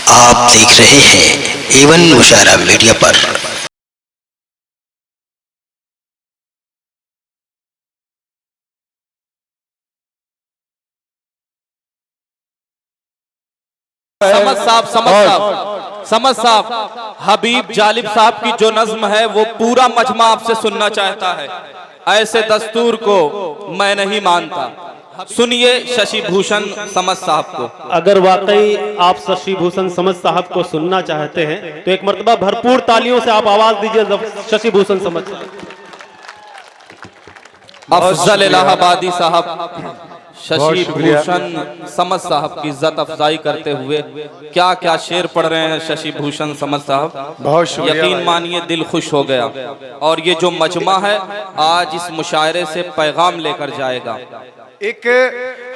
आप देख रहे हैं एवन मुशायरा मीडिया पर। समझ साहब हबीब जालिब साहब की जो नज्म है वो पूरा मजमा आपसे सुनना चाहता है। ऐसे दस्तूर को मैं नहीं मानता। सुनिए शशि भूषण समझ साहब को। अगर वाकई आप शशि भूषण समझ साहब को सुनना चाहते हैं तो एक मर्तबा भरपूर तालियों से आप आवाज दीजिए शशि भूषण समझ साहब। अफजल इलाहाबादी साहब शशि भूषण समझ साहब की इज्जत अफजाई करते हुए क्या क्या शेर पढ़ रहे हैं शशि भूषण समझ साहब। बहुत यकीन मानिए दिल खुश हो गया। और ये जो मजमा है आज इस मुशायरे से पैगाम लेकर जाएगा। एक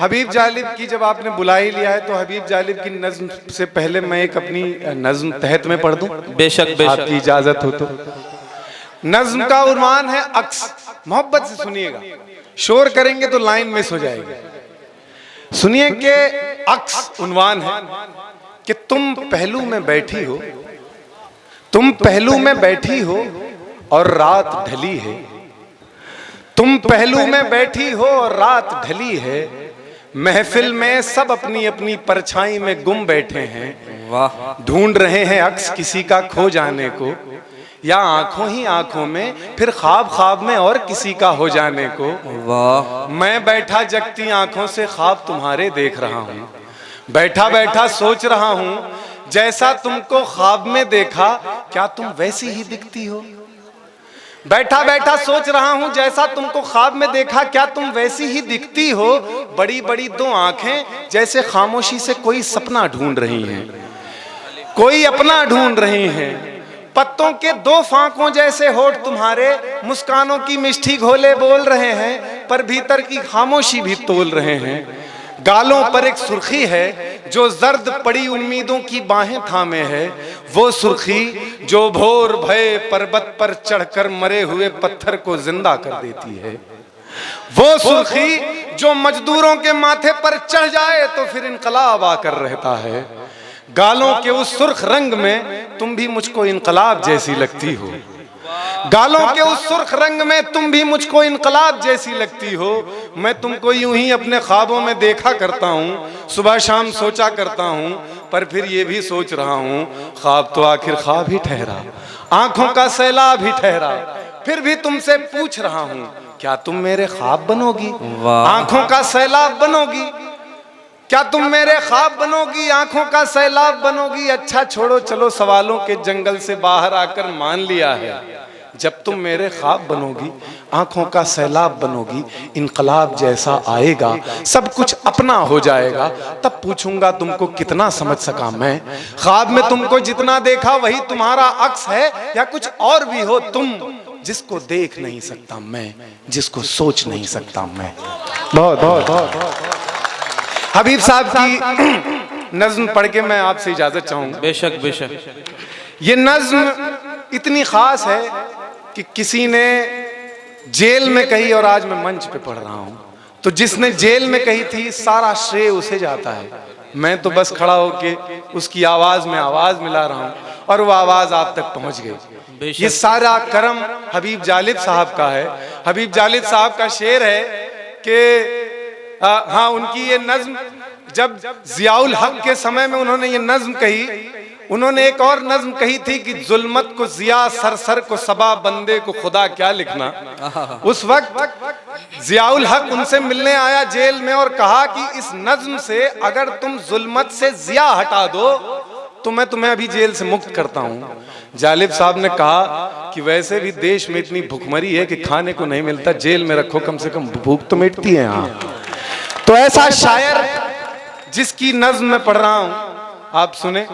हबीब जालिब की जब आपने बुला ही लिया है तो हबीब जालिब की नज्म से पहले मैं एक अपनी नज्म तहत में पढ़ दूं। बेशक बेशक आपकी इजाजत हो तो। नज्म का उन्वान है अक्स। मोहब्बत से सुनिएगा, शोर करेंगे तो लाइन मिस हो जाएगी। सुनिए कि अक्स उन्वान है कि तुम पहलू में बैठी हो, तुम पहलू में बैठी हो और रात ढली है। तुम पहलू में बैठी हो और रात ढली है। महफिल में सब अपनी अपनी परछाई में गुम बैठे हैं। वाह। ढूंढ रहे हैं अक्स किसी का खो जाने को, या आंखों ही आंखों में फिर ख्वाब ख्वाब में और किसी का हो जाने को। वाह। मैं बैठा जगती आंखों से ख्वाब तुम्हारे देख रहा हूँ। बैठा बैठा सोच रहा हूँ जैसा तुमको ख्वाब में देखा क्या तुम वैसी ही दिखती हो। बैठा बैठा सोच रहा हूं जैसा तुमको ख्वाब में देखा क्या तुम वैसी ही दिखती हो। बड़ी बड़ी दो आंखें जैसे खामोशी से कोई सपना ढूंढ रही हैं, कोई अपना ढूंढ रही हैं। पत्तों के दो फांकों जैसे होठ तुम्हारे मुस्कानों की मिष्टी घोले बोल रहे हैं, पर भीतर की खामोशी भी तोल रहे हैं। गालों पर एक सुर्खी है जो जर्द पड़ी उम्मीदों की बाहें थामे है। वो सुर्खी जो भोर भय पर्वत पर चढ़कर मरे हुए पत्थर को जिंदा कर देती है। वो सुर्खी जो मजदूरों के माथे पर चढ़ जाए तो फिर इनकलाब आकर रहता है। गालों के उस सुर्ख रंग में तुम भी मुझको इनकलाब जैसी लगती हो। गालों के उस सुर्ख रंग में तुम भी मुझको इनकलाब जैसी लगती हो। मैं तुमको यूं ही अपने ख्वाबों में देखा करता हूँ, सुबह शाम सोचा करता हूँ, पर फिर ये भी सोच रहा हूँ ख्वाब तो आखिर ख्वाब ही ठहरा, आंखों का सैलाब ही ठहरा। फिर भी तुमसे पूछ रहा हूँ क्या तुम मेरे ख्वाब बनोगी, आंखों का सैलाब बनोगी। क्या तुम मेरे ख्वाब बनोगी, आंखों का सैलाब बनोगी। अच्छा छोड़ो चलो सवालों के जंगल से बाहर आकर मान लिया है जब तुम मेरे ख्वाब बनोगी, आंखों का सैलाब बनोगी, इनकलाब जैसा आएगा, सब कुछ अपना हो जाएगा। तब पूछूंगा तुमको कितना समझ सका मैं। ख्वाब में तुमको जितना देखा वही तुम्हारा अक्स है या कुछ और भी हो तुम, जिसको देख नहीं सकता मैं, जिसको सोच नहीं सकता मैं। बहुत बहुत बहुत हबीब साहब की नज्म पढ़ के मैं आपसे इजाजत चाहूंगा। बेशक बेशक। ये नज्म इतनी खास है कि किसी ने जेल में कही और आज मैं मंच पे पढ़ रहा हूं, तो जिसने जेल में कही थी सारा श्रेय उसे जाता है। मैं तो बस खड़ा होके उसकी आवाज में आवाज मिला रहा हूं और वो आवाज आप तक पहुंच गई। ये सारा करम हबीब जालिब साहब का है। हबीब जालिब साहब का शेर है कि हाँ, उनकी ये नज्म जब जियाउल हक के समय में उन्होंने ये नज्म कही, उन्होंने एक और नज्म कही थी कि जुल्मत को जिया सरसर को सबा बंदे को खुदा क्या लिखना। उस वक्त जियाउल हक उनसे मिलने आया जेल में और कहा कि इस नज्म से अगर तुम जुल्मत से जिया हटा दो तो मैं तुम्हें अभी जेल से मुक्त करता हूँ। जालिब साहब ने कहा कि वैसे भी देश में इतनी भुखमरी है कि खाने को नहीं मिलता, जेल में रखो कम से कम भूख तो मिटती है यहाँ। तो ऐसा शायर जिसकी नज्म में पढ़ रहा हूं आप सुने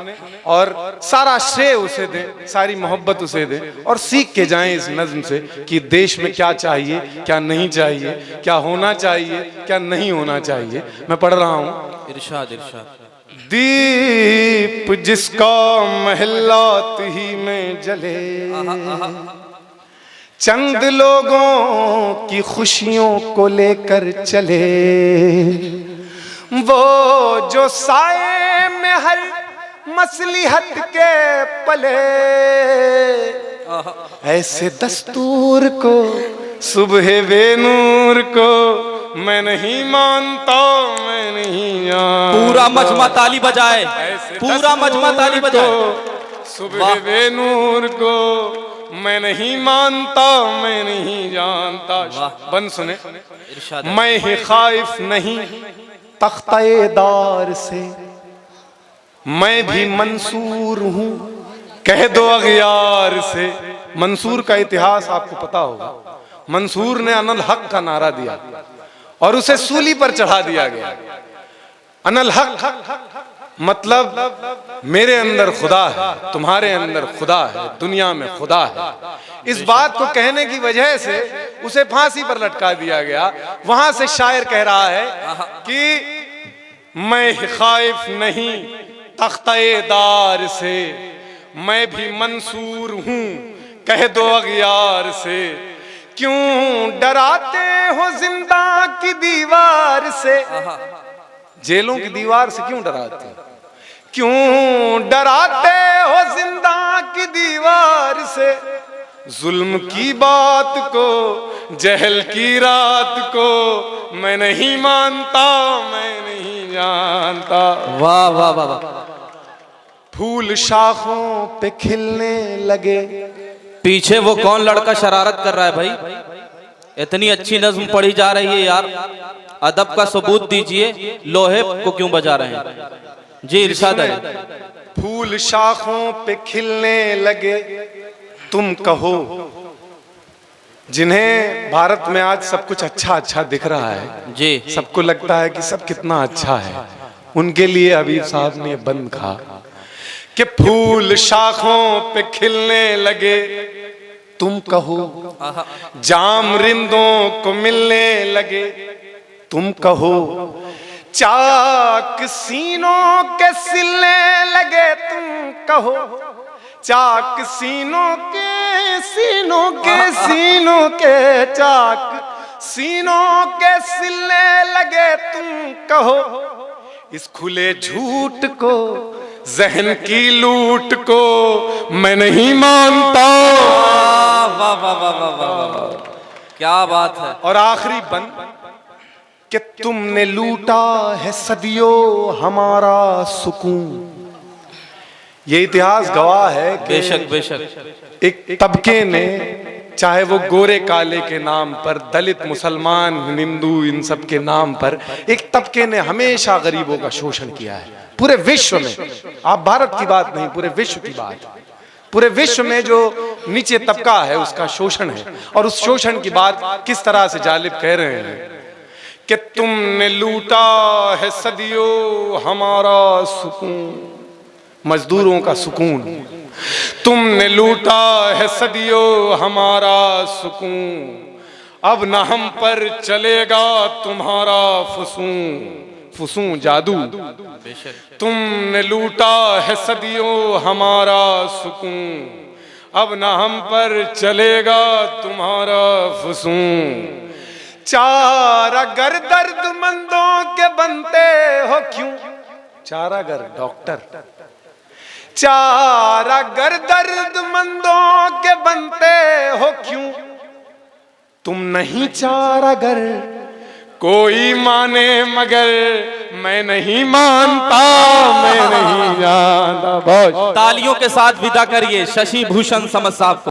और सारा श्रेय उसे दें, सारी मोहब्बत उसे दें और सीख के जाएं इस नज्म से कि देश में क्या चाहिए क्या नहीं चाहिए, क्या होना चाहिए क्या नहीं होना चाहिए। मैं पढ़ रहा हूं। इरशाद इरशाद। दीप जिसका महलात ही में जले, चंद लोगों की खुशियों को लेकर चले। वो जो साए में हर मसलिहत के पले, ऐसे दस्तूर को सुबह बेनूर को मैं नहीं मानता, मैं नहीं जानता। पूरा मजमा ताली बजाए, पूरा मजमा ताली बजाए। सुबह बेनूर को मैं नहीं मानता, मैं नहीं जानता। बन सुने, मैं ही खाइफ नहीं तख्ते-ए-दार से, मैं भी मंसूर हूँ कह दो अगयार से। मंसूर का इतिहास आपको पता होगा। मंसूर ने अनल हक का नारा दिया और उसे सूली पर चढ़ा दिया गया। अनल हक मतलब मेरे अंदर खुदा है, तुम्हारे अंदर खुदा है, दुनिया में खुदा है। इस बात को कहने की वजह से उसे फांसी पर लटका दिया गया। वहां से शायर कह रहा है कि मैं खाइफ नहीं तख्ते-ए-दार से, मैं भी मंसूर हूं कह दो अगयार से। क्यों डराते हो जिंदा की दीवार से, जेलों की दीवार से क्यों डराते हो? क्यों डराते हो जिंदा की दीवार से? जुल्म की बात को, जहल की रात को मैं नहीं मानता, मैं नहीं जानता। वाह वाह वाह वाह। फूल शाखों पे खिलने लगे। पीछे वो कौन लड़का शरारत कर रहा है भाई? इतनी अच्छी नज्म पढ़ी जा रही है यार, अदब का सबूत दीजिए। लोहे को क्यों बजा रहे हैं? जी इरशाद है। फूल शाखों पे खिलने लगे, तुम कहो जिन्हें भारत में आज सब कुछ अच्छा अच्छा दिख रहा है जी, सबको लगता है कि सब कितना अच्छा है, उनके लिए हबीब साहब ने बंद कहा कि फूल शाखों पे खिलने लगे, तुम कहो जाम रिंदों को मिलने लगे, तुम कहो चाक सीनों के सिलने लगे, तुम कहो चाक सीनों के सीनों के सीनों के चाक सीनों के सिलने लगे, तुम कहो इस खुले झूठ को, जहन की लूट को मैं नहीं मानता। वाह वाह वाह वाह वाह वाह, क्या बात है। और आखिरी बंद कि तुमने लूटा है सदियों हमारा सुकून। ये इतिहास गवाह है कि बेशक बेशक एक तबके ने, चाहे वो गोरे काले के नाम पर, दलित मुसलमान हिंदू इन सब के नाम पर, एक तबके ने हमेशा गरीबों का शोषण किया है पूरे विश्व में। आप भारत की बात नहीं, पूरे विश्व की बात। पूरे विश्व में जो नीचे तबका है उसका शोषण है। और उस शोषण की बात किस तरह से जालिब कह रहे हैं कि तुमने लूटा है सदियों हमारा सुकून, मजदूरों का सुकून। तुमने लूटा है सदियों हमारा सुकून, अब न हम पर चलेगा तुम्हारा फुसून, फुसून जादू। तुमने लूटा है सदियों हमारा सुकून, अब न हम पर चलेगा तुम्हारा फुसून। चारागर दर्दमंदों के बनते हो क्यों? चारागर डॉक्टर, चारागर दर्दमंदों के बनते हो क्यों? तुम नहीं चारागर कोई माने मगर मैं नहीं मानता, मैं नहीं जानता। बहुत तालियों के साथ विदा करिए शशि भूषण समद साहब को।